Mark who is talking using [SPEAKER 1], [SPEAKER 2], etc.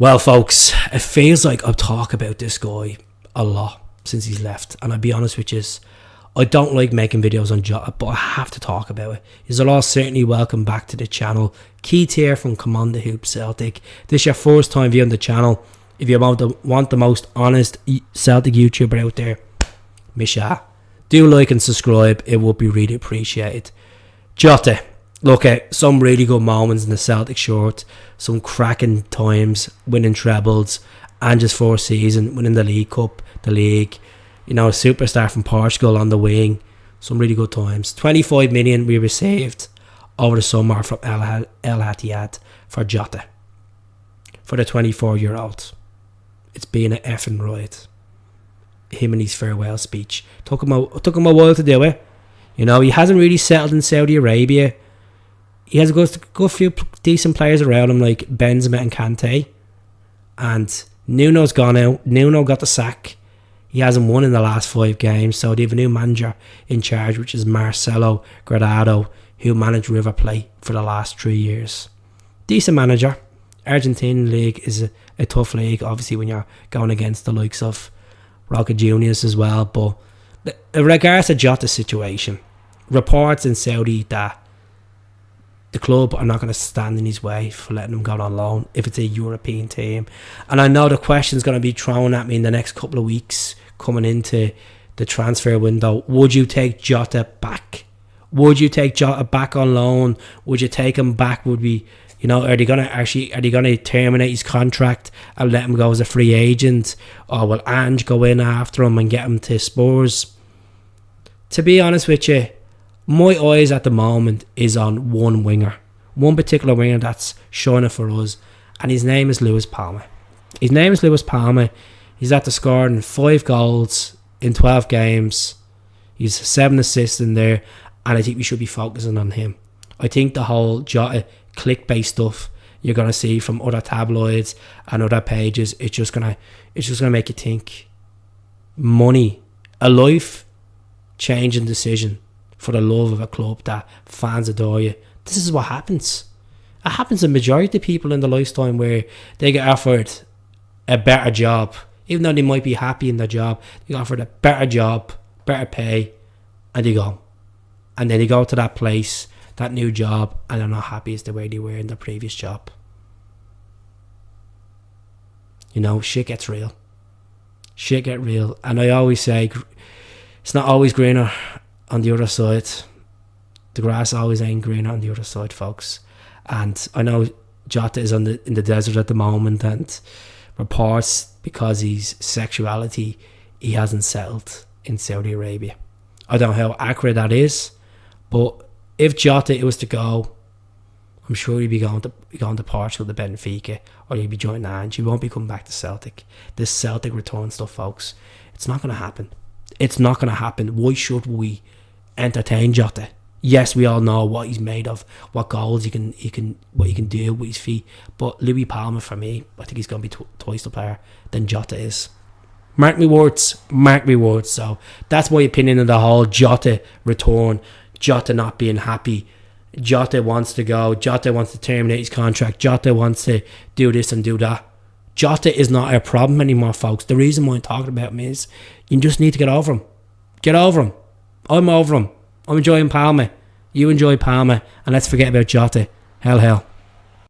[SPEAKER 1] Well, folks, it feels like I've talked about this guy a lot since he's left. And I'll be honest with you, I don't like making videos on Jota, but I have to talk about it. You're all certainly welcome back to the channel. Keith here from Command the Hoop Celtic. This is your first time viewing the channel. If you want the most honest Celtic YouTuber out there, Misha, do like and subscribe. It would be really appreciated. Jota, look at some really good moments in the Celtic shirt, some cracking times, winning trebles, and just first season, winning the League Cup, the league. You know, a superstar from Portugal on the wing. Some really good times. 25 million we received over the summer from El Ittihad for Jota. For the 24-year-old. It's been an effing ride. Him and his farewell speech. Took him a while to do it. You know, he hasn't really settled in Saudi Arabia. He has a good few decent players around him like Benzema and Kante. And Nuno's gone out. Nuno got the sack. He hasn't won in the last 5 games, so they have a new manager in charge, which is Marcelo Gallardo, who managed River Plate for the last 3 years. Decent manager. Argentine league is a tough league, obviously, when you're going against the likes of Roca Juniors as well. But in regards to Jota's situation, reports in Saudi that the club are not going to stand in his way for letting him go on loan if it's a European team. And I know the question's going to be thrown at me in the next couple of weeks coming into the transfer window. Would you take Jota back? Would you take Jota back on loan? Would you take him back? Would we, you know, are they going to terminate his contract and let him go as a free agent? Or will Ange go in after him and get him to Spurs? To be honest with you, my eyes at the moment is on one particular winger that's shining for us, and his name is Lewis Palmer. He's after scoring 5 goals in 12 games. He's 7 assists in there, and I think we should be focusing on him. I think the whole Jota clickbait stuff you're gonna see from other tabloids and other pages, it's just gonna make you think. Money, a life-changing decision for the love of a club that fans adore you. This is what happens. It happens to the majority of people in the lifetime where they get offered a better job. Even though they might be happy in their job, they get offered a better job, better pay, and they go. And then they go to that place, that new job, and they're not happy as the way they were in their previous job. You know, shit gets real. And I always say, it's not always greener on the other side. The grass always ain't greener on the other side, folks. And I know Jota is in the desert at the moment, and reports because his sexuality, he hasn't settled in Saudi Arabia. I don't know how accurate that is, but if Jota was to go, I'm sure he'd be going to Portugal, to Benfica, or he'd be joining Ange. He won't be coming back to Celtic. This Celtic return stuff, folks, it's not going to happen. It's not going to happen. Why should we entertain Jota? Yes, we all know what he's made of, what goals what he can do with his feet. But Louis Palmer, for me, I think he's going to be twice the player than Jota is. Mark me words. So that's my opinion on the whole Jota return. Jota not being happy. Jota wants to go. Jota wants to terminate his contract. Jota wants to do this and do that. Jota is not a problem anymore, folks. The reason why I'm talking about him is you just need to get over him. Get over him. I'm over him. I'm enjoying Palmer. You enjoy Palmer. And let's forget about Jota. Hell.